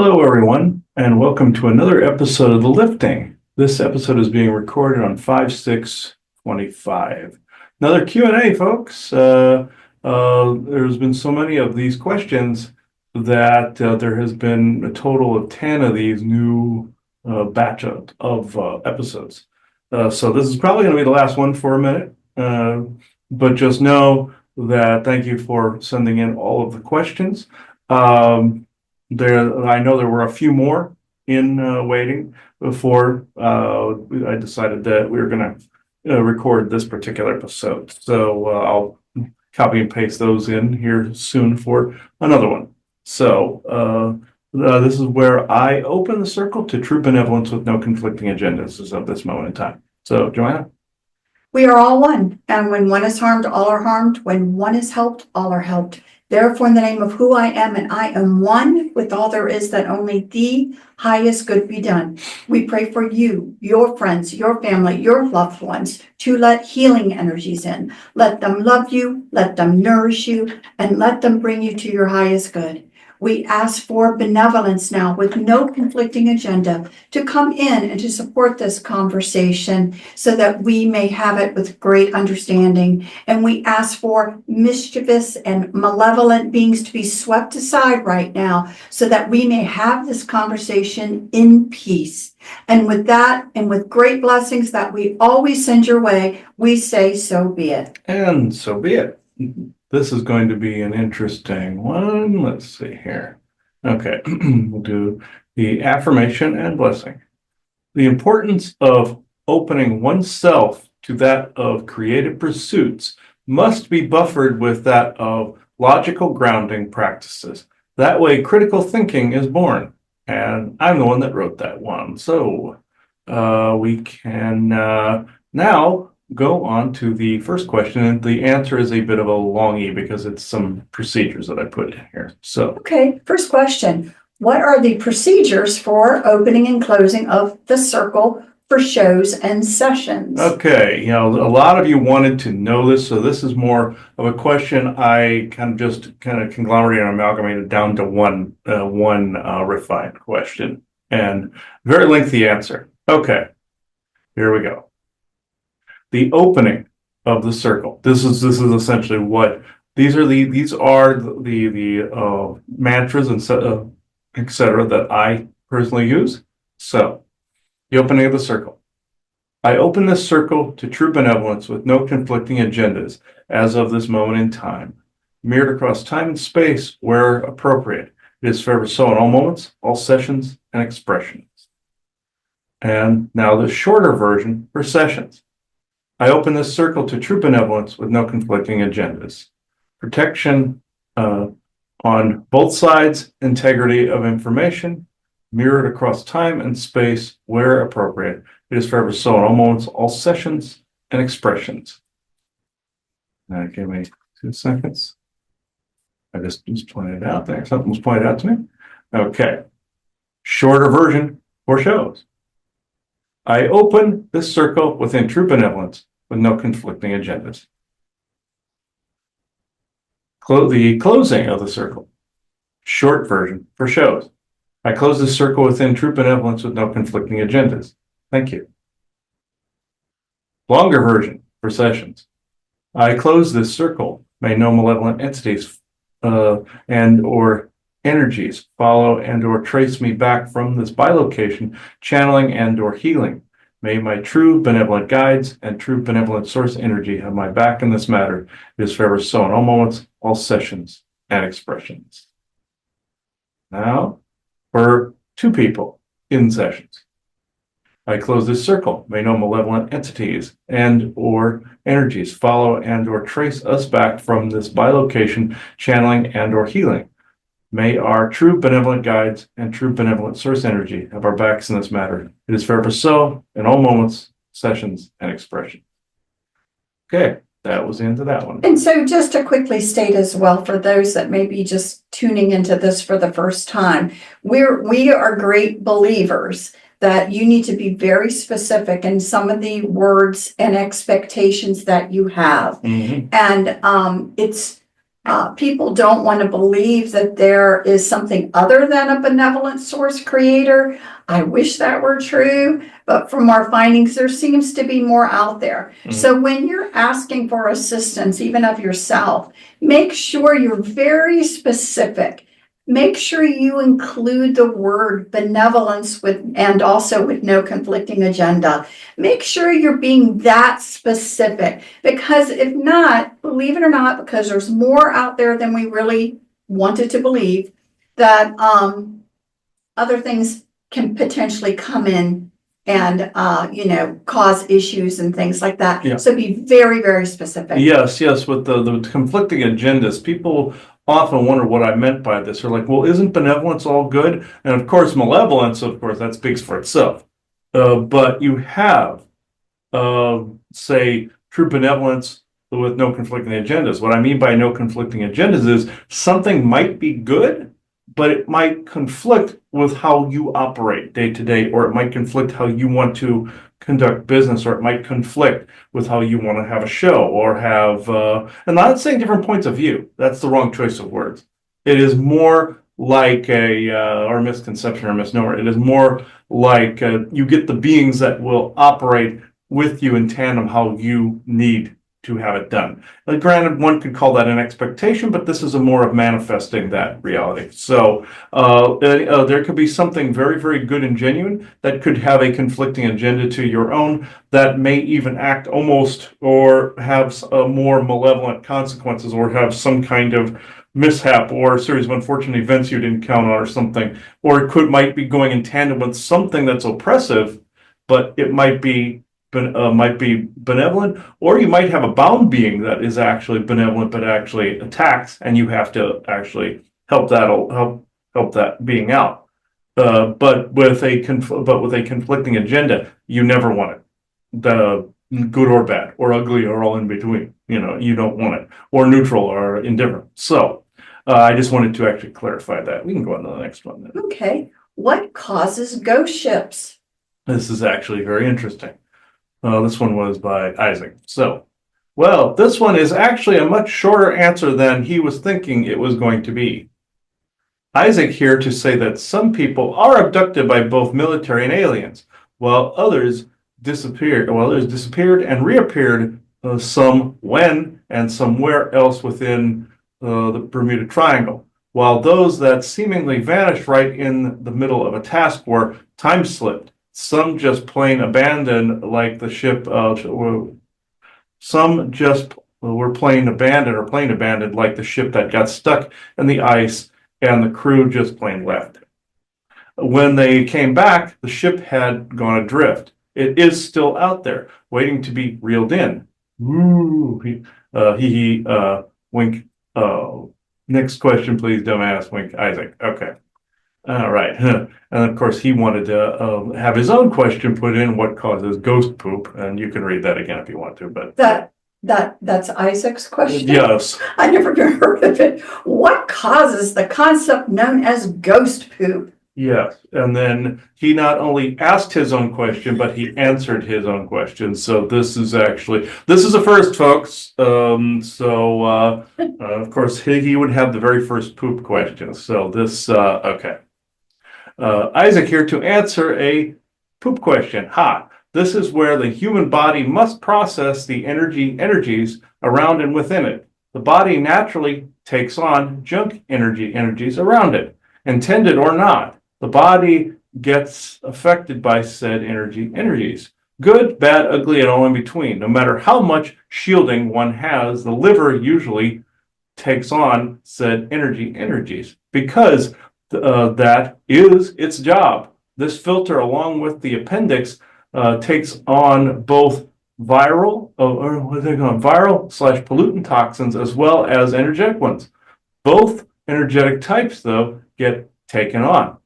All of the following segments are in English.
Hello, everyone, and welcome to another episode of The Lifting. This episode is being recorded on 5/6/25. Another Q&A, folks. There's been so many of these questions that there has been a total of 10 of these new batch of episodes. So this is probably going to be the last one for a minute, but just know that thank you for sending in all of the questions. I know there were a few more in waiting before I decided that we were going to record this particular episode. So I'll copy and paste those in here soon for another one. So this is where I open the circle to true benevolence with no conflicting agendas as of this moment in time. So, Joanna? We are all one, and when one is harmed, all are harmed. When one is helped, all are helped. Therefore, in the name of who I am, and I am one with all there is, that only the highest good be done. We pray for you, your friends, your family, your loved ones, to let healing energies in. Let them love you, let them nourish you, and let them bring you to your highest good. We ask for benevolence now with no conflicting agenda to come in and to support this conversation so that we may have it with great understanding. And we ask for mischievous and malevolent beings to be swept aside right now so that we may have this conversation in peace. And with that, and with great blessings that we always send your way, we say, so be it. And so be it. This is going to be an interesting one. Let's see here. Okay, we'll do the affirmation and blessing. The importance of opening oneself to that of creative pursuits must be buffered with that of logical grounding practices. That way, critical thinking is born. And I'm the one that wrote that one. So we can now go on to the first question, and the answer is a bit of a longie because it's some procedures that I put in here. So, okay, first question. What are the procedures for opening and closing of the circle for shows and sessions? Okay, a lot of you wanted to know this, so this is more of a question I kind of conglomerated and amalgamated down to one refined question, and very lengthy answer. Okay, here we go. The opening of the circle. This is essentially what these are the mantras and etc. that I personally use. So, the opening of the circle. I open this circle to true benevolence with no conflicting agendas as of this moment in time, mirrored across time and space where appropriate. It is forever so in all moments, all sessions, and expressions. And now the shorter version for sessions. I open this circle to true benevolence with no conflicting agendas. Protection on both sides, integrity of information, mirrored across time and space where appropriate. It is forever so in all moments, all sessions, and expressions. Now, give me 2 seconds. I just pointed it out there. Something was pointed out to me. Okay. Shorter version for shows. I open this circle within true benevolence with no conflicting agendas. The closing of the circle. Short version for shows. I close this circle within true benevolence with no conflicting agendas. Thank you. Longer version for sessions. I close this circle. May no malevolent entities and or energies follow and or trace me back from this bilocation, channeling and or healing. May my true benevolent guides and true benevolent source energy have my back in this matter. It is forever so in all moments, all sessions, and expressions. Now, for 2 people in sessions. I close this circle. May no malevolent entities and or energies follow and or trace us back from this bilocation, channeling and or healing. May our true benevolent guides and true benevolent source energy have our backs in this matter. It is forever so in all moments, sessions, and expression. Okay, that was the end of that one. And so just to quickly state as well, for those that may be just tuning into this for the first time, we are great believers that you need to be very specific in some of the words and expectations that you have. Mm-hmm. And it's People don't want to believe that there is something other than a benevolent source creator. I wish that were true, but from our findings, there seems to be more out there. So when you're asking for assistance, even of yourself, make sure you're very specific. Make sure you include the word benevolence and also with no conflicting agenda. Make sure you're being that specific, because if not, believe it or not, because there's more out there than we really wanted to believe, that other things can potentially come in and cause issues and things like that. Yeah. So be very, very specific. Yes, with the conflicting agendas, people often wonder what I meant by this. They're like, well, isn't benevolence all good? And of course, malevolence, of course, that speaks for itself. But you have, say, true benevolence with no conflicting agendas. What I mean by no conflicting agendas is something might be good, but it might conflict with how you operate day to day, or it might conflict how you want to conduct business, or it might conflict with how you want to have a show or have, and I'm not saying different points of view. That's the wrong choice of words. It is more like or misconception or misnomer. It is more like you get the beings that will operate with you in tandem how you need to have it done. Granted, one could call that an expectation, but this is a more of manifesting that reality. So there could be something very, very good and genuine that could have a conflicting agenda to your own, that may even act almost or have more malevolent consequences, or have some kind of mishap or a series of unfortunate events you didn't count on or something, or it might be going in tandem with something that's oppressive, but it might be benevolent, or you might have a bound being that is actually benevolent but actually attacks, and you have to actually help that being out. But with a conflicting agenda, you never want it. The good or bad or ugly or all in between. You don't want it, or neutral or indifferent. So I just wanted to actually clarify that. We can go on to the next one then. Okay. What causes ghost ships? This is actually very interesting. This one was by Isaac. So, well, this one is actually a much shorter answer than he was thinking it was going to be. Isaac here to say that some people are abducted by both military and aliens, while others disappeared and reappeared, some when and somewhere else within the Bermuda Triangle, while those that seemingly vanished right in the middle of a task were time slipped. Some just plain abandoned, like the ship. Some just were plain abandoned, like the ship that got stuck in the ice, and the crew just plain left. When they came back, the ship had gone adrift. It is still out there, waiting to be reeled in. Woo! Wink. Next question, please, dumbass. Wink. Isaac. Okay. All right. And of course, he wanted to have his own question put in, what causes ghost poop? And you can read that again if you want to, but that's Isaac's question. yes. I never even heard of it. What causes the concept known as ghost poop? Yes. And then he not only asked his own question, but he answered his own question. So this is a first, folks. Of course, he would have the very first poop question. So this, okay. Isaac here to answer a poop question. This is where the human body must process the energies around and within it. The body naturally takes on junk energies around it, intended or not. The body gets affected by said energies. Good, bad, ugly, and all in between. No matter how much shielding one has, the liver usually takes on said energies, because that is its job. This filter, along with the appendix, takes on both viral/pollutant toxins as well as energetic ones. Both energetic types, though, get taken on.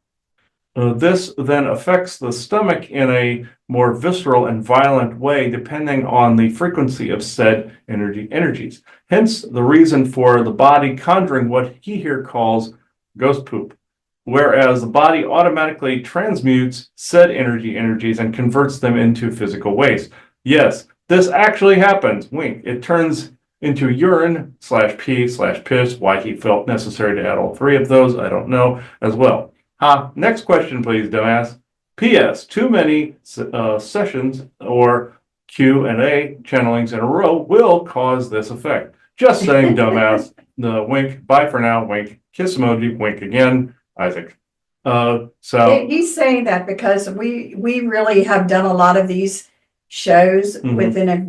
This then affects the stomach in a more visceral and violent way, depending on the frequency of said energies. Hence, the reason for the body conjuring what he here calls ghost poop, whereas the body automatically transmutes said energies and converts them into physical waste. Yes, this actually happens. Wink. It turns into urine/pee/piss. Why he felt necessary to add all three of those, I don't know as well. Next question, please, dumbass. P.S. Too many sessions or Q&A channelings in a row will cause this effect. Just saying, dumbass. The wink. Bye for now. Wink. Kiss emoji. Wink again. Isaac. He's saying that because we really have done a lot of these shows within a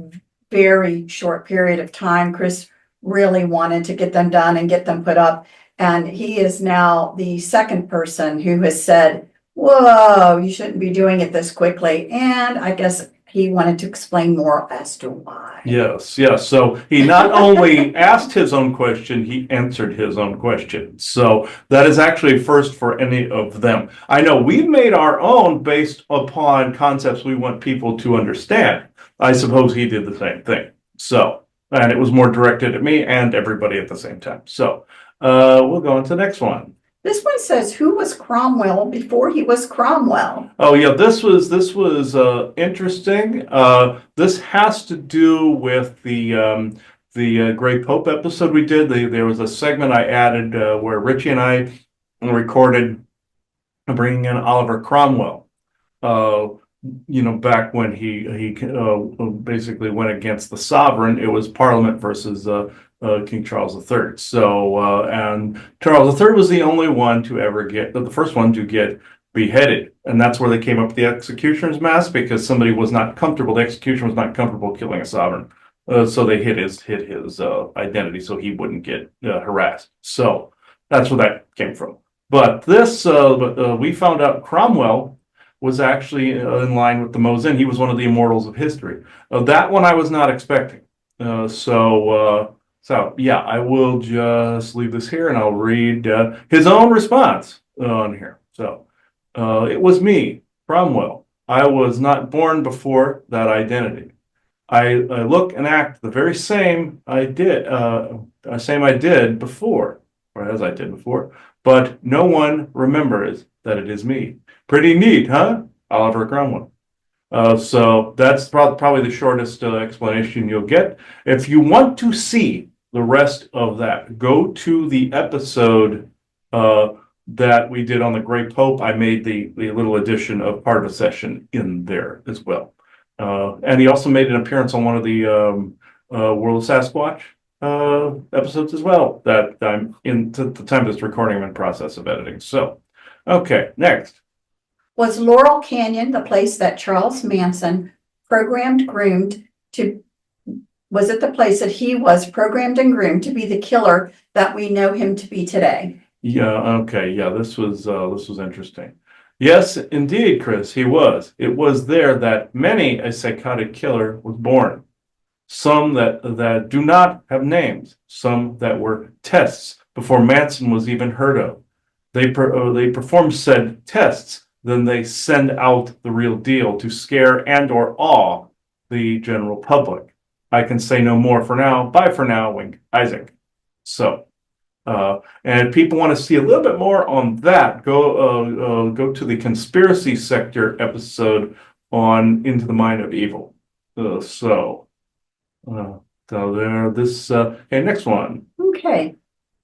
very short period of time. Chris really wanted to get them done and get them put up. And he is now the second person who has said, whoa, you shouldn't be doing it this quickly. And I guess he wanted to explain more as to why. Yes. So he not only asked his own question, he answered his own question. So that is actually first for any of them. I know we've made our own based upon concepts we want people to understand. I suppose he did the same thing. So, and it was more directed at me and everybody at the same time. So we'll go on to the next one. This one says, who was Cromwell before he was Cromwell? Oh yeah, this was interesting. This has to do with the Grey Pope episode we did. There was a segment I added where Richie and I recorded bringing in Oliver Cromwell. Back when he basically went against the sovereign, it was Parliament versus King Charles III. So, and Charles III was the only one to ever the first one to get beheaded. And that's where they came up with the executioner's mask, because somebody was not comfortable. The executioner was not comfortable killing a sovereign. So they hid his identity so he wouldn't get harassed. So that's where that came from. But this, we found out Cromwell was actually in line with the Mosin. He was one of the immortals of history. That one I was not expecting. So yeah, I will just leave this here and I'll read his own response on here. So it was me, Cromwell. I was not born before that identity. I look and act the very same I did before, or as I did before, but no one remembers that it is me. Pretty neat, huh? Oliver Cromwell. So that's probably the shortest explanation you'll get. If you want to see the rest of that, go to the episode that we did on the Grey Pope. I made the little addition of part of a session in there as well. And he also made an appearance on one of the World of Sasquatch episodes as well, that I'm in to the time of this recording, I'm in process of editing. So, okay, next. Was Laurel Canyon the place that Charles Manson groomed to? Was it the place that he was programmed and groomed to be the killer that we know him to be today? Yeah. Okay. Yeah. This was interesting. Yes, indeed, Chris. He was. It was there that many a psychotic killer was born. Some that do not have names. Some that were tests before Manson was even heard of. They perform said tests. Then they send out the real deal to scare and or awe the general public. I can say no more for now. Bye for now, wink, Isaac. So, and if people want to see a little bit more on that, go to the conspiracy sector episode on Into the Mind of Evil. So there, this, okay, next one. Okay,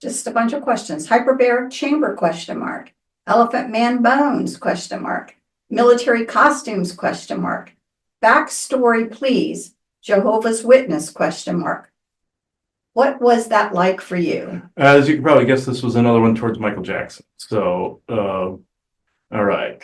just a bunch of questions. Hyperbaric Chamber, ? Elephant Man Bones, ? Military costumes, ? Backstory, please. Jehovah's Witness, ? What was that like for you? As you can probably guess, this was another one towards Michael Jackson. So, all right.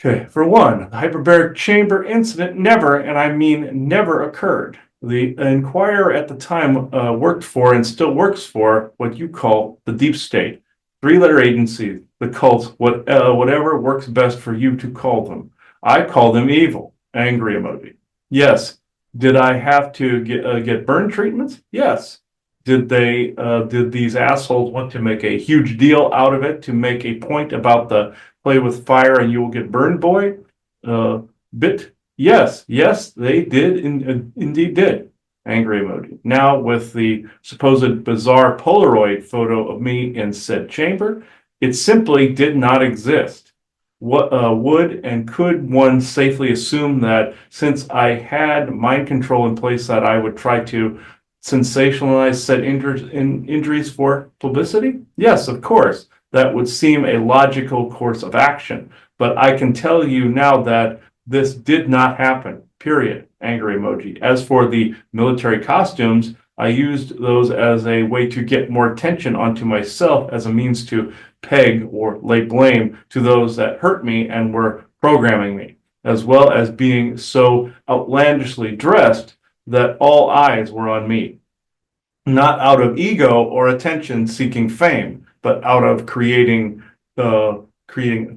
Okay, for one, the Hyperbaric Chamber incident never, and I mean never, occurred. The Inquirer at the time worked for and still works for what you call the deep state. Three-letter agency, the cults, whatever works best for you to call them. I call them evil. Angry emoji. Yes. Did I have to get burn treatments? Yes. Did these assholes want to make a huge deal out of it to make a point about the play with fire and you will get burned, boy? Yes, they did, indeed did. Angry emoji. Now with the supposed bizarre Polaroid photo of me in said chamber, it simply did not exist. What would and could one safely assume that since I had mind control in place that I would try to sensationalize said injuries for publicity? Yes, of course. That would seem a logical course of action. But I can tell you now that this did not happen, period. Angry emoji. As for the military costumes, I used those as a way to get more attention onto myself as a means to peg or lay blame to those that hurt me and were programming me, as well as being so outlandishly dressed that all eyes were on me. Not out of ego or attention seeking fame, but out of creating a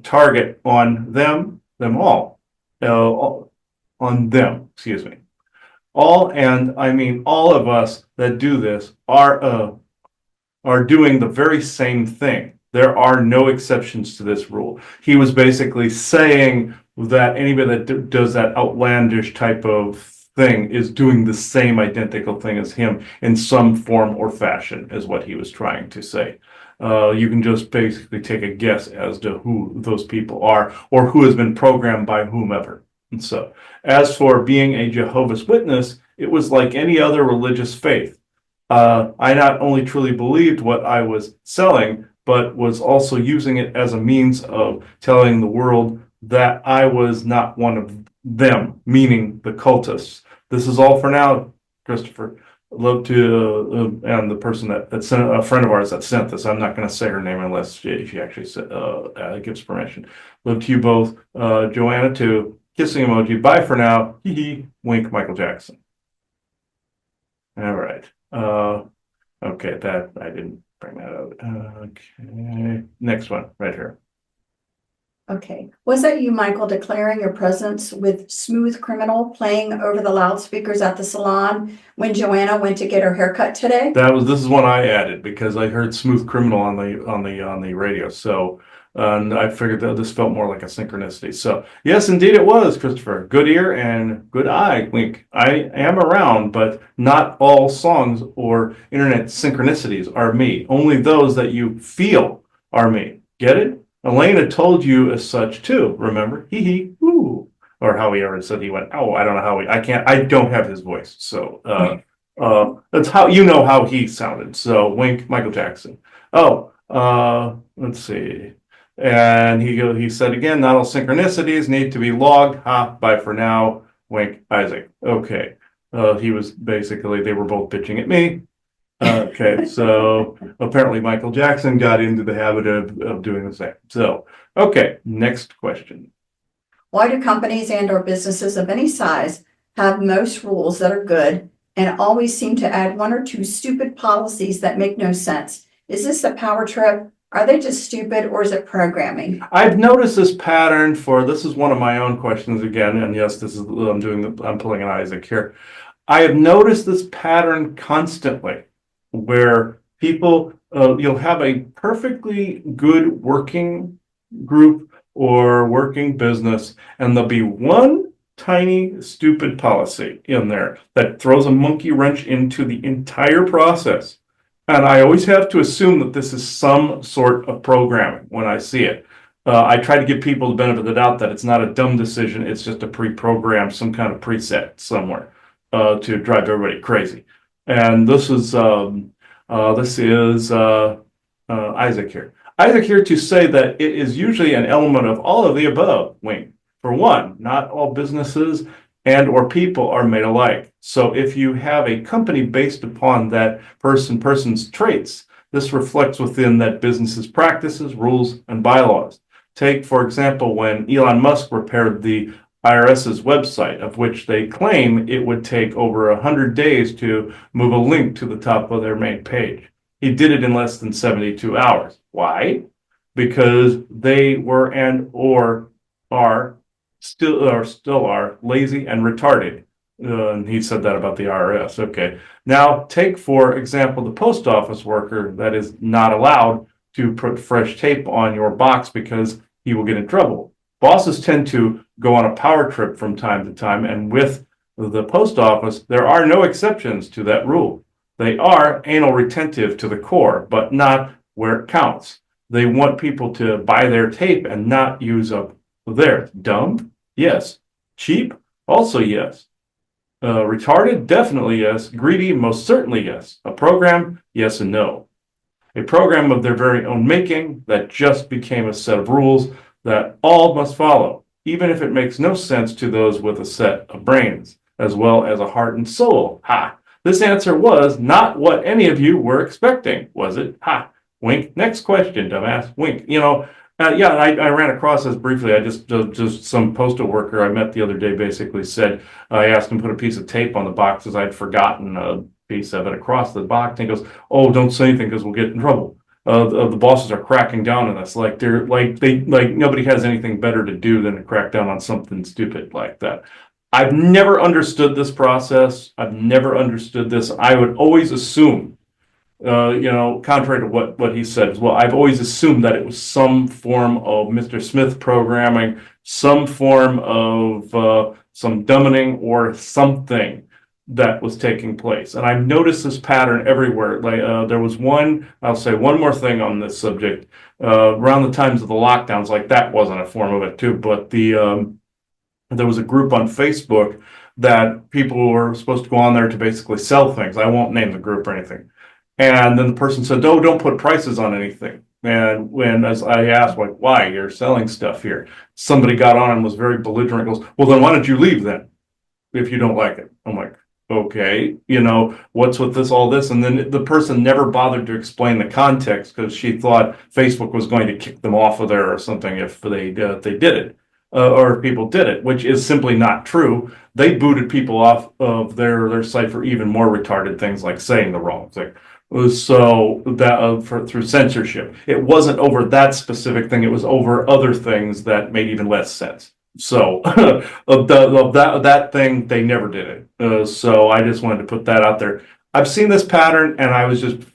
target on them all. On them, excuse me. And I mean all of us that do this are doing the very same thing. There are no exceptions to this rule. He was basically saying that anybody that does that outlandish type of thing is doing the same identical thing as him in some form or fashion, is what he was trying to say. You can just basically take a guess as to who those people are or who has been programmed by whomever. And so, as for being a Jehovah's Witness, it was like any other religious faith. I not only truly believed what I was selling, but was also using it as a means of telling the world that I was not one of them, meaning the cultists. This is all for now, Christopher. I'd love to, and the person that sent, a friend of ours that sent this, I'm not going to say her name unless she actually gives permission. Love to you both. Joanna, too. Kissing emoji. Bye for now. Hee hee. Wink, Michael Jackson. All right. Okay, that I didn't bring that out. Okay, next one right here. Okay, was that you, Michael, declaring your presence with Smooth Criminal playing over the loudspeakers at the salon when Joanna went to get her haircut today? This is one I added because I heard Smooth Criminal on the radio. So and I figured that this felt more like a synchronicity. So yes, indeed it was, Christopher. Good ear and good eye, wink. I am around, but not all songs or internet synchronicities are me. Only those that you feel are me. Get it? Elena told you as such too, remember? Hee hee, ooh. Or how he ever said he went, oh, I don't know how I don't have his voice. So that's how you know how he sounded. So wink, Michael Jackson. Oh, let's see. And he said again, not all synchronicities need to be logged. Ha, bye for now. Wink, Isaac. Okay. He was basically, they were both bitching at me. Okay, so apparently Michael Jackson got into the habit of doing the same. So, okay, next question. Why do companies and or businesses of any size have most rules that are good and always seem to add one or two stupid policies that make no sense? Is this a power trip? Are they just stupid, or is it programming? I've noticed this pattern this is one of my own questions again, and yes, this is I'm pulling an Isaac here. I have noticed this pattern constantly, where people, you'll have a perfectly good working group or working business, and there'll be one tiny stupid policy in there that throws a monkey wrench into the entire process. And I always have to assume that this is some sort of programming when I see it. I try to give people the benefit of the doubt that it's not a dumb decision, it's just a pre-programmed, some kind of preset somewhere to drive everybody crazy. And this is Isaac here. Isaac here to say that it is usually an element of all of the above, Wayne. For one, not all businesses and or people are made alike. So if you have a company based upon that person's traits, this reflects within that business's practices, rules, and bylaws. Take, for example, when Elon Musk repaired the IRS's website, of which they claim it would take over 100 days to move a link to the top of their main page. He did it in less than 72 hours. Why? Because they were and or are still are lazy and retarded. And he said that about the IRS. Okay. Now take, for example, the post office worker that is not allowed to put fresh tape on your box because he will get in trouble. Bosses tend to go on a power trip from time to time, and with the post office, there are no exceptions to that rule. They are anal retentive to the core, but not where it counts. They want people to buy their tape and not use up theirs. Dumb? Yes. Cheap? Also yes. Retarded? Definitely yes. Greedy? Most certainly yes. A program? Yes and no. A program of their very own making that just became a set of rules that all must follow, even if it makes no sense to those with a set of brains, as well as a heart and soul. Ha! This answer was not what any of you were expecting, was it? Ha! Wink. Next question, dumbass. Wink. Yeah, I ran across this briefly. I just some postal worker I met the other day basically said, I asked him to put a piece of tape on the boxes. I'd forgotten a piece of it across the box. And he goes, "Oh, don't say anything because we'll get in trouble. The bosses are cracking down on us. Like nobody has anything better to do than to crack down on something stupid like that." I've never understood this process. I've never understood this. I would always assume, contrary to what he said as well, I've always assumed that it was some form of Mr. Smith programming, some form of some dumbing or something that was taking place. And I've noticed this pattern everywhere. Like there was I'll say one more thing on this subject. Around the times of the lockdowns, like that wasn't a form of it too, but there was a group on Facebook that people were supposed to go on there to basically sell things. I won't name the group or anything. And then the person said, "No, don't put prices on anything." And as I asked, like, "Why? You're selling stuff here." Somebody got on and was very belligerent. Goes, "Well, then why don't you leave then, if you don't like it?" I'm like, "Okay, what's with all this?" And then the person never bothered to explain the context because she thought Facebook was going to kick them off of there or something if they did it, or if people did it, which is simply not true. They booted people off of their site for even more retarded things like saying the wrong thing. So that through censorship, it wasn't over that specific thing. It was over other things that made even less sense. So of that thing, they never did it. So I just wanted to put that out there. I've seen this pattern, and I was just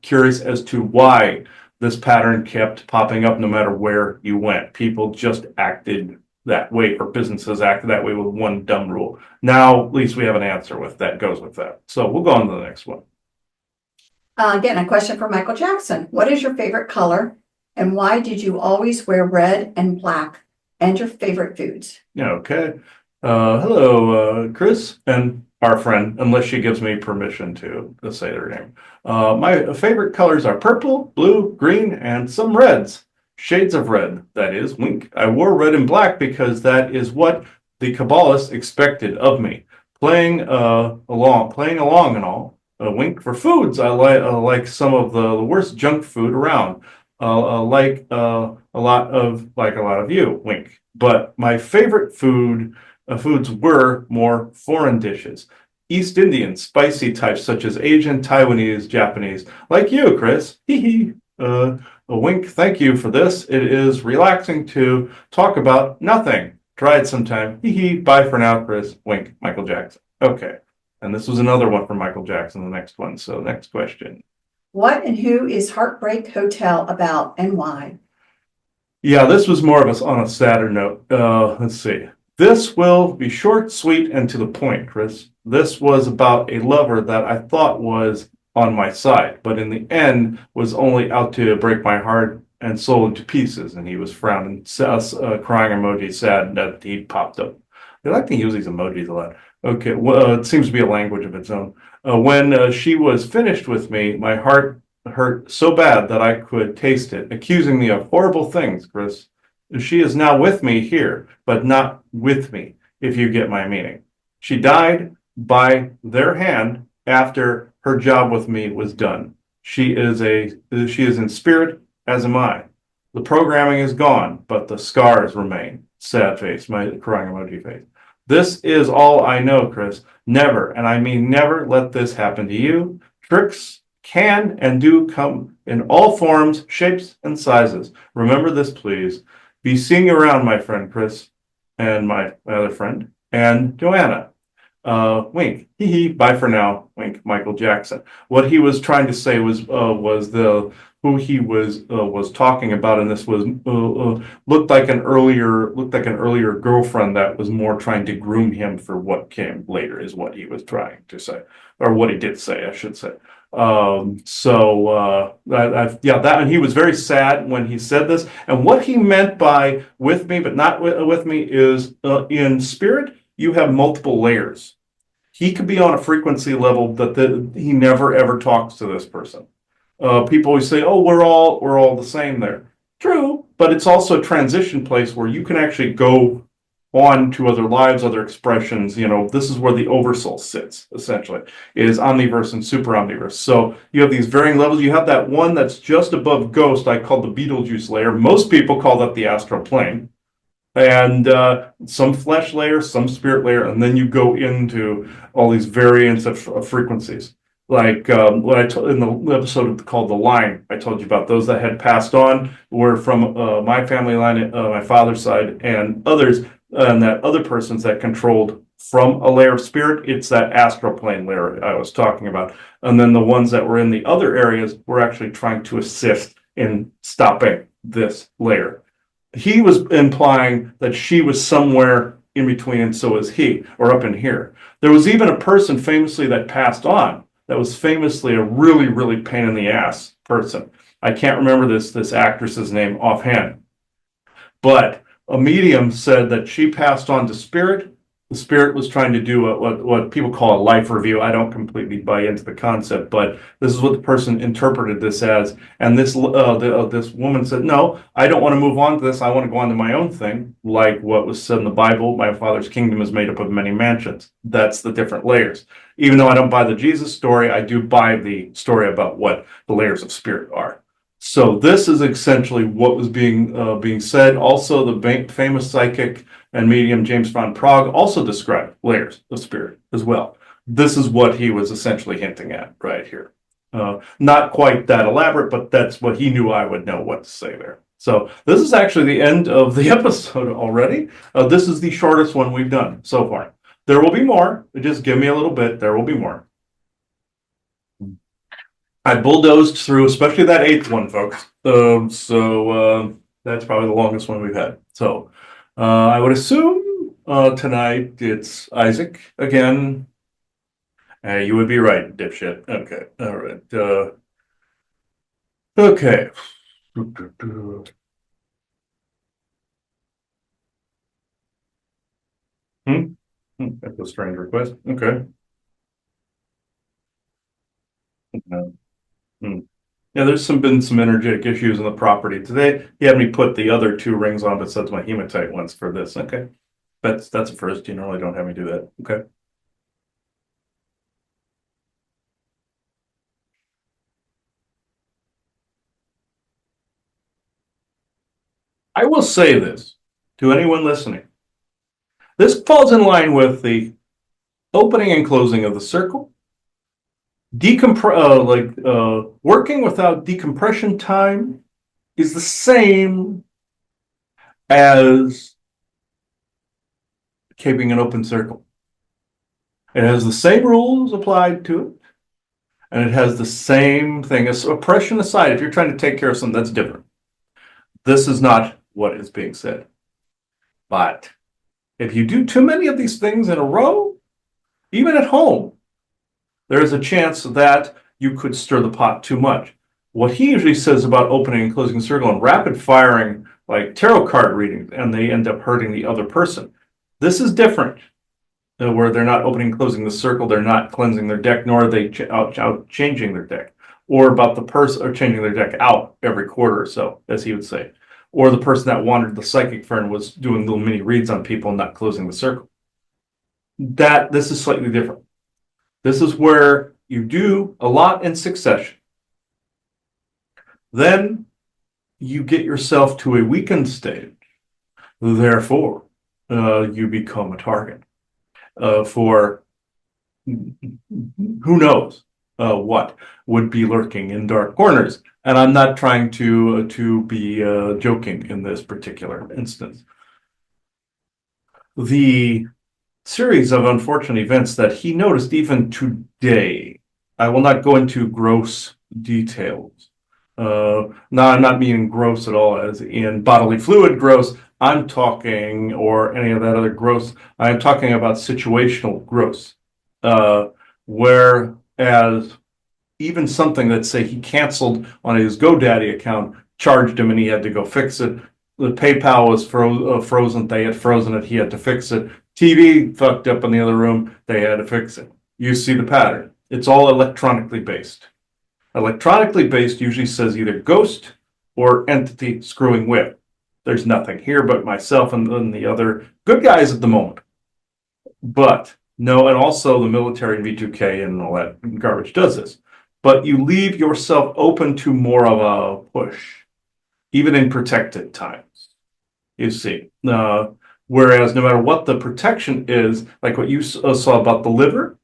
curious as to why this pattern kept popping up no matter where you went. People just acted that way, or businesses acted that way with one dumb rule. Now, at least we have an answer with that goes with that. So we'll go on to the next one. Again, a question for Michael Jackson. What is your favorite color and why did you always wear red and black? And your favorite foods? Okay. Hello, Chris and our friend, unless she gives me permission to say their name. My favorite colors are purple, blue, green, and some reds. Shades of red, that is. Wink. I wore red and black because that is what the Kabbalists expected of me. Playing along and all. Wink. For foods, I like some of the worst junk food around. Like a lot of you. Wink. But my favorite foods were more foreign dishes. East Indian, spicy types such as Asian, Taiwanese, Japanese. Like you, Chris. Hee hee. A wink. Thank you for this. It is relaxing to talk about nothing. Try it sometime. Hee hee. Bye for now, Chris. Wink. Michael Jackson. Okay. And this was another one for Michael Jackson, the next one. So next question. What and who is Heartbreak Hotel about and why? Yeah, this was more of us on a sadder note. Let's see. This will be short, sweet, and to the point, Chris. This was about a lover that I thought was on my side, but in the end was only out to break my heart and soul into pieces. And he was frowning, crying emoji, sad that he popped up. They like to use these emojis a lot. Okay, well, it seems to be a language of its own. When she was finished with me, my heart hurt so bad that I could taste it, accusing me of horrible things, Chris. She is now with me here, but not with me, if you get my meaning. She died by their hand after her job with me was done. She is in spirit, as am I. The programming is gone, but the scars remain. Sad face, my crying emoji face. This is all I know, Chris. Never, and I mean never, let this happen to you. Tricks can and do come in all forms, shapes, and sizes. Remember this, please. Be seeing you around, my friend Chris, and my other friend, and Joanna. Wink. Hee hee. Bye for now. Wink. Michael Jackson. What he was trying to say was who he was talking about, and this was looked like an earlier girlfriend that was more trying to groom him for what came later, is what he was trying to say, or what he did say, I should say. And he was very sad when he said this, and what he meant by with me but not with me is in spirit you have multiple layers. He could be on a frequency level that he never ever talks to this person. People always say, "Oh, we're all the same there." True, but it's also a transition place where you can actually go on to other lives, other expressions. This is where the oversoul sits, essentially, is omniverse and super omniverse. So you have these varying levels. You have that one that's just above ghost, I call the Beetlejuice layer. Most people call that the astral plane. And some flesh layer, some spirit layer, and then you go into all these variants of frequencies. Like what I told in the episode called The Line, I told you about those that had passed on were from my family line, my father's side, and others, and that other persons that controlled from a layer of spirit. It's that astral plane layer I was talking about. And then the ones that were in the other areas were actually trying to assist in stopping this layer. He was implying that she was somewhere in between, and so was he, or up in here. There was even a person famously that passed on that was famously a really, really pain in the ass person. I can't remember this actress's name offhand, but a medium said that she passed on to spirit. The spirit was trying to do what people call a life review. I don't completely buy into the concept, but this is what the person interpreted this as. And this woman said, "No, I don't want to move on to this. I want to go on to my own thing." Like what was said in the Bible, "My Father's kingdom is made up of many mansions." That's the different layers. Even though I don't buy the Jesus story, I do buy the story about what the layers of spirit are. So this is essentially what was being said. Also, the famous psychic and medium James von Prague also described layers of spirit as well. This is what he was essentially hinting at right here. Not quite that elaborate, but that's what he knew I would know what to say there. So this is actually the end of the episode already. This is the shortest one we've done so far. There will be more. Just give me a little bit. There will be more. I bulldozed through, especially that 8th one, folks. That's probably the longest one we've had. So I would assume tonight it's Isaac again. You would be right, dipshit. Okay, all right. Okay. That's a strange request. Okay. Yeah, there's been some energetic issues in the property today. He had me put the other 2 rings on besides my hematite ones for this. Okay, that's a first. You normally don't have me do that. Okay. I will say this to anyone listening. This falls in line with the opening and closing of the circle. Working without decompression time is the same as keeping an open circle. It has the same rules applied to it, and it has the same thing. As oppression aside, if you're trying to take care of something, that's different. This is not what is being said. But if you do too many of these things in a row, even at home, there is a chance that you could stir the pot too much. What he usually says about opening and closing the circle and rapid firing like tarot card readings, and they end up hurting the other person. This is different, where they're not opening and closing the circle, they're not cleansing their deck, nor are they out changing their deck, or about the person or changing their deck out every quarter or so, as he would say, or the person that wandered the psychic fern was doing little mini reads on people and not closing the circle. This is slightly different. This is where you do a lot in succession. Then you get yourself to a weakened stage. Therefore, you become a target for who knows what would be lurking in dark corners. And I'm not trying to be joking in this particular instance. The series of unfortunate events that he noticed even today, I will not go into gross details. No, I'm not meaning gross at all as in bodily fluid gross. I'm talking, or any of that other gross, I'm talking about situational gross. Whereas even something that, say, he canceled on his GoDaddy account, charged him and he had to go fix it. The PayPal was frozen. They had frozen it. He had to fix it. TV fucked up in the other room. They had to fix it. You see the pattern. It's all electronically based. Electronically based usually says either ghost or entity screwing with. There's nothing here but myself and the other good guys at the moment. But no, and also the military and V2K and all that garbage does this. But you leave yourself open to more of a push, even in protected times. You see. Whereas no matter what the protection is, like what you saw about the liver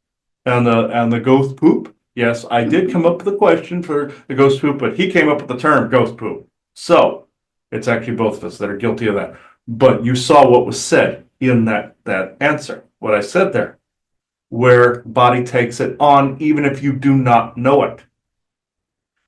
and the ghost poop, yes, I did come up with a question for the ghost poop, but he came up with the term ghost poop. So it's actually both of us that are guilty of that. But you saw what was said in that answer, what I said there, where body takes it on even if you do not know it.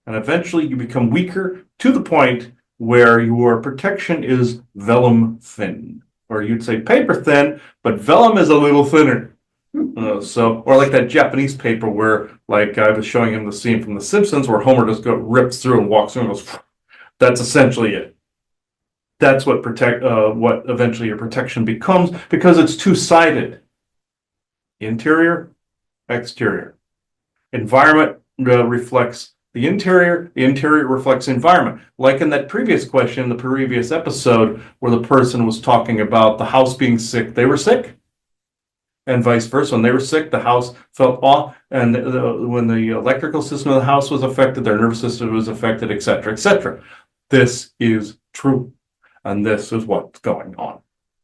And eventually you become weaker to the point where your protection is vellum thin. Or you'd say paper thin, but vellum is a little thinner. Or like that Japanese paper where, like I was showing him the scene from The Simpsons where Homer just rips through and walks through and goes, that's essentially it. That's what what eventually your protection becomes, because it's two-sided. Interior, exterior. Environment reflects the interior reflects environment. Like in that previous question, the previous episode, where the person was talking about the house being sick, they were sick. And vice versa. When they were sick, the house felt off, and when the electrical system of the house was affected, their nervous system was affected, etc., etc. This is true, and this is what's going on.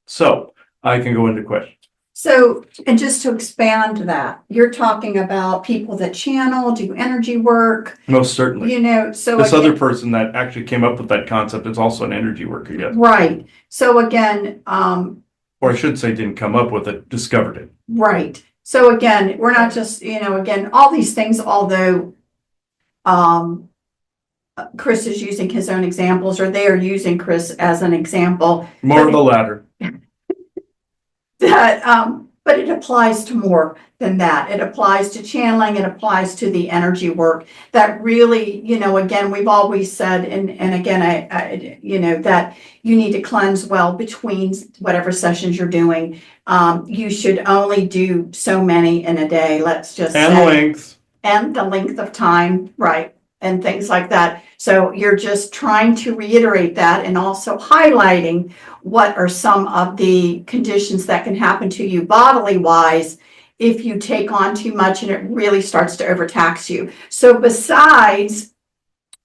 So I can go into questions. So, and just to expand that, you're talking about people that channel, do energy work, Most certainly. So This again, other person that actually came up with that concept is also an energy worker, yes. right. So again, Or I should say didn't come up with it, discovered it. right. So again, we're not just, again, all these things, although Chris is using his own examples, or they are using Chris as an example. More of the latter. But it applies to more than that. It applies to channeling, it applies to the energy work that really, again, we've always said, and again, I that you need to cleanse well between whatever sessions you're doing. You should only do so many in a day, let's just say. And length. And the length of time, right, and things like that. So you're just trying to reiterate that and also highlighting what are some of the conditions that can happen to you bodily wise if you take on too much and it really starts to overtax you. So besides,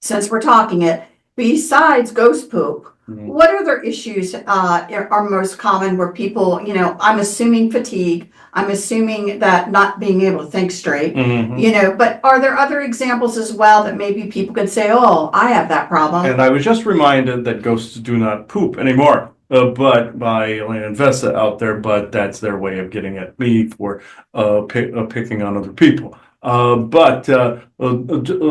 since we're talking it, besides ghost poop, what other issues are most common where people, I'm assuming fatigue, I'm assuming that not being able to think straight, but are there other examples as well that maybe people could say, oh, I have that problem? And I was just reminded that ghosts do not poop anymore. But by Elena and Vesta out there, but that's their way of getting at me for picking on other people. But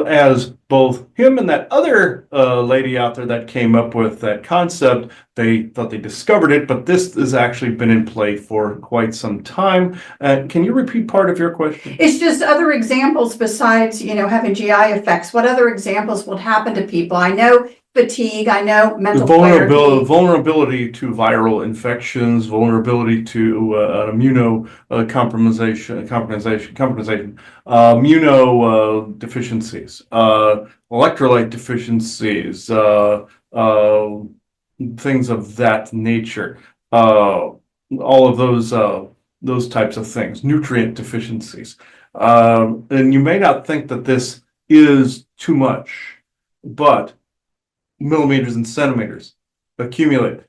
as both him and that other lady out there that came up with that concept, they thought they discovered it, but this has actually been in play for quite some time. Can you repeat part of your question? It's just other examples besides, having GI effects. What other examples would happen to people? I know fatigue, I know mental clarity. Vulnerability to viral infections, vulnerability to immunodeficiencies, electrolyte deficiencies, things of that nature. All of those types of things, nutrient deficiencies. And you may not think that this is too much, but millimeters and centimeters accumulate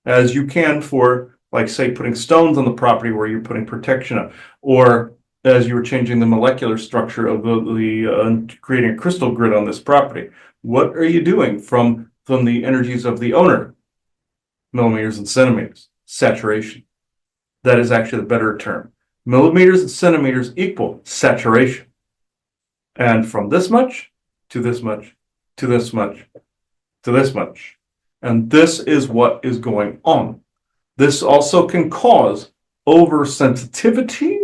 as you can for, like, say, putting stones on the property where you're putting protection up, or as you were changing the molecular structure of the creating a crystal grid on this property. What are you doing from the energies of the owner? Millimeters and centimeters. Saturation. That is actually the better term. Millimeters and centimeters equal saturation. And from this much to this much to this much to this much. And this is what is going on. This also can cause oversensitivity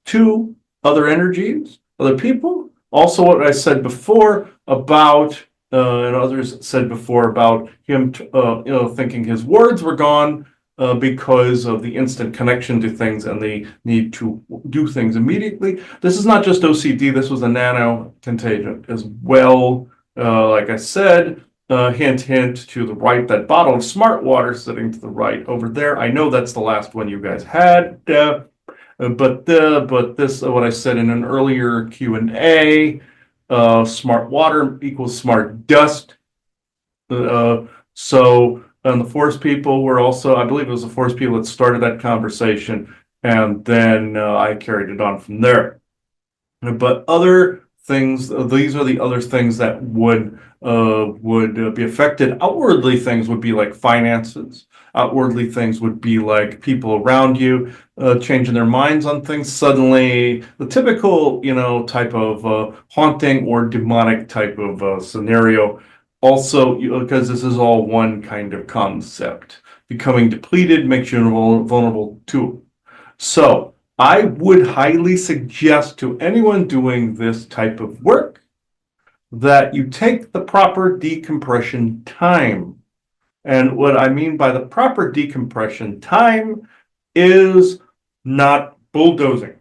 to other energies, other people. Also, what I said before about, and others said before about him, thinking his words were gone. because of the instant connection to things and the need to do things immediately. This is not just OCD, this was a nano contagion as well. Like I said, hint, hint to the right, that bottle of smart water sitting to the right over there. I know that's the last one you guys had, but this, what I said in an earlier Q&A, smart water equals smart dust. And the force people were also, I believe it was the force people that started that conversation, and then I carried it on from there. But other things, these are the other things that would be affected. Outwardly, things would be like finances. Outwardly, things would be like people around you changing their minds on things. Suddenly, the typical, type of haunting or demonic type of scenario. Also, because this is all one kind of concept. Becoming depleted makes you vulnerable to. So, I would highly suggest to anyone doing this type of work that you take the proper decompression time. And what I mean by the proper decompression time is not bulldozing.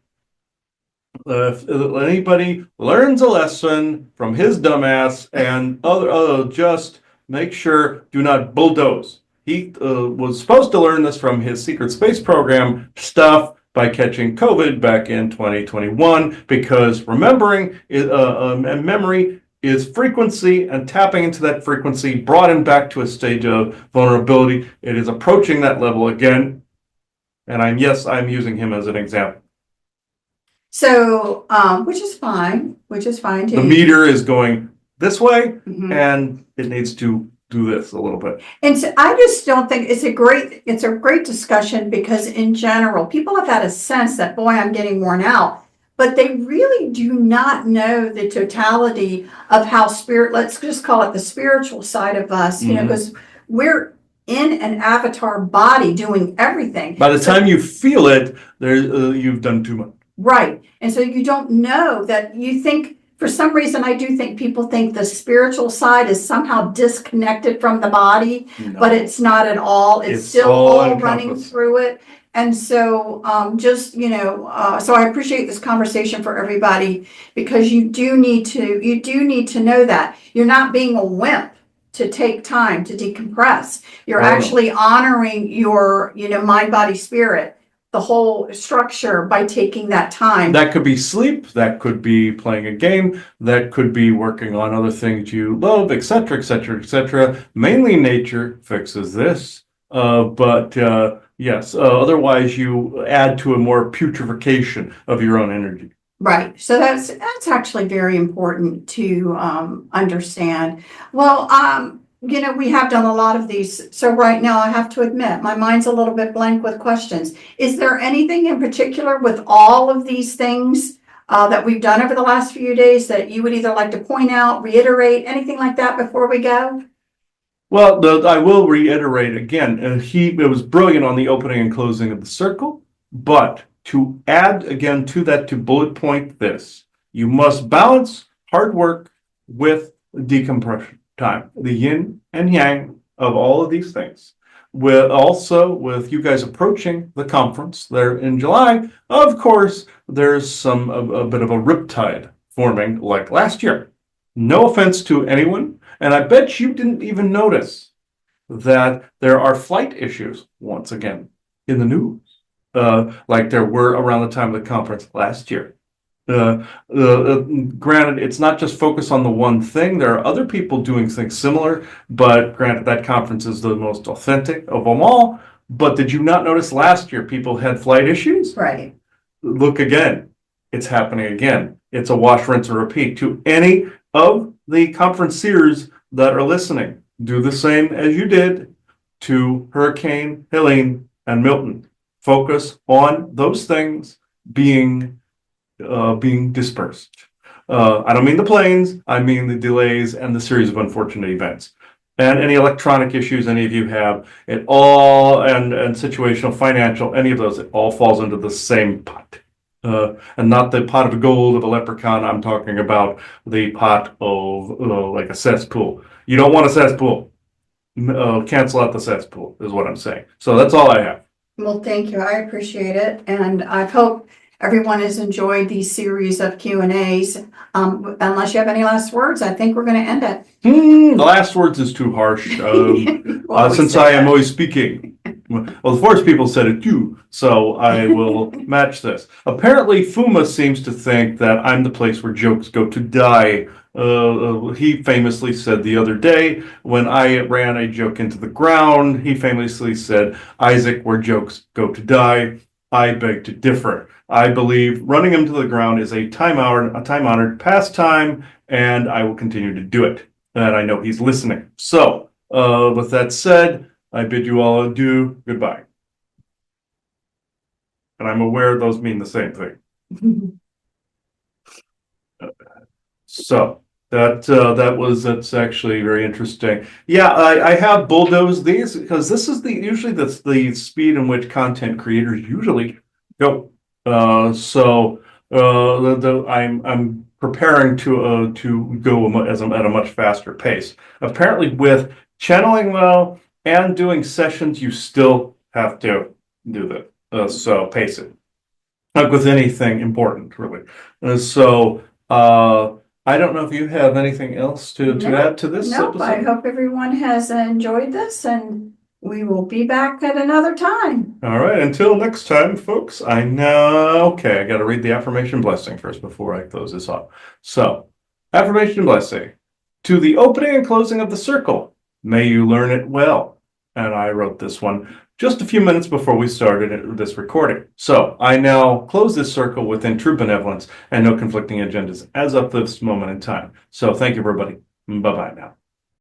If anybody learns a lesson from his dumbass and just make sure do not bulldoze. He was supposed to learn this from his secret space program stuff by catching COVID back in 2021, because remembering and memory is frequency, and tapping into that frequency brought him back to a stage of vulnerability. It is approaching that level again, and I'm using him as an example. So, which is fine too. The meter is going this way, Mhm. and it needs to do this a little bit. And so I just don't think it's a great discussion, because in general, people have had a sense that, boy, I'm getting worn out, but they really do not know the totality of how let's just call it the spiritual side of us, because we're in an avatar body doing everything. By the time you feel it, you've done too much. Right. And so you don't know that. You think, for some reason, I do think people think the spiritual side is somehow disconnected from the body, but it's not at all. It's still all running through it. And so so I appreciate this conversation for everybody, because you do need to know that you're not being a wimp to take time to decompress. You're actually honoring your, mind, body, spirit, the whole structure, by taking that time. That could be sleep, that could be playing a game, that could be working on other things you love, etc., etc., etc. Mainly nature fixes this, but yes, otherwise you add to a more putrefaction of your own energy. Right. So that's actually very important to understand. Well, we have done a lot of these. So right now, I have to admit, my mind's a little bit blank with questions. Is there anything in particular with all of these things that we've done over the last few days that you would either like to point out, reiterate, anything like that before we go? Well, I will reiterate again, it was brilliant on the opening and closing of the circle, but to add again to that, to bullet point this, you must balance hard work with decompression time, the yin and yang of all of these things. With you guys approaching the conference there in July, of course, there's a bit of a riptide forming like last year. No offense to anyone, and I bet you didn't even notice that there are flight issues once again in the news, like there were around the time of the conference last year. Granted, it's not just focus on the one thing. There are other people doing things similar, but granted, that conference is the most authentic of them all. But did you not notice last year people had flight issues? Right. Look again. It's happening again. It's a wash, rinse, and repeat. To any of the conferenciers that are listening, do the same as you did to Hurricane Helene and Milton. Focus on those things being dispersed. I don't mean the planes, I mean the delays and the series of unfortunate events. And any electronic issues any of you have, it all, and situational, financial, any of those, it all falls into the same pot. And not the pot of gold of a leprechaun. I'm talking about the pot of like a cesspool. You don't want a cesspool. cancel out the cesspool, is what I'm saying. So that's all I have. Well, thank you. I appreciate it. And I hope everyone has enjoyed these series of Q&As. Unless you have any last words, I think we're going to end it. The last words is too harsh. Since I am always speaking. Well, the forest people said it too, so I will match this. Apparently, Fuma seems to think that I'm the place where jokes go to die. He famously said the other day when I ran a joke into the ground, he famously said, Isaac, where jokes go to die. I beg to differ. I believe running him to the ground is a time-honored pastime, and I will continue to do it. And I know he's listening. So, with that said, I bid you all adieu. Goodbye. And I'm aware those mean the same thing. So that's actually very interesting. Yeah, I have bulldozed these because this is usually the speed in which content creators usually go. I'm preparing to go at a much faster pace. Apparently, with channeling well and doing sessions, you still have to do that. So pace it. Like with anything important, really. I don't know if you have anything else to add to this Nope, episode. I hope everyone has enjoyed this, and we will be back at another time. All right, until next time, folks. I got to read the affirmation blessing first before I close this off. So, affirmation blessing. To the opening and closing of the circle, may you learn it well. And I wrote this one just a few minutes before we started this recording. So I now close this circle within true benevolence and no conflicting agendas as of this moment in time. So thank you, everybody. Bye-bye now.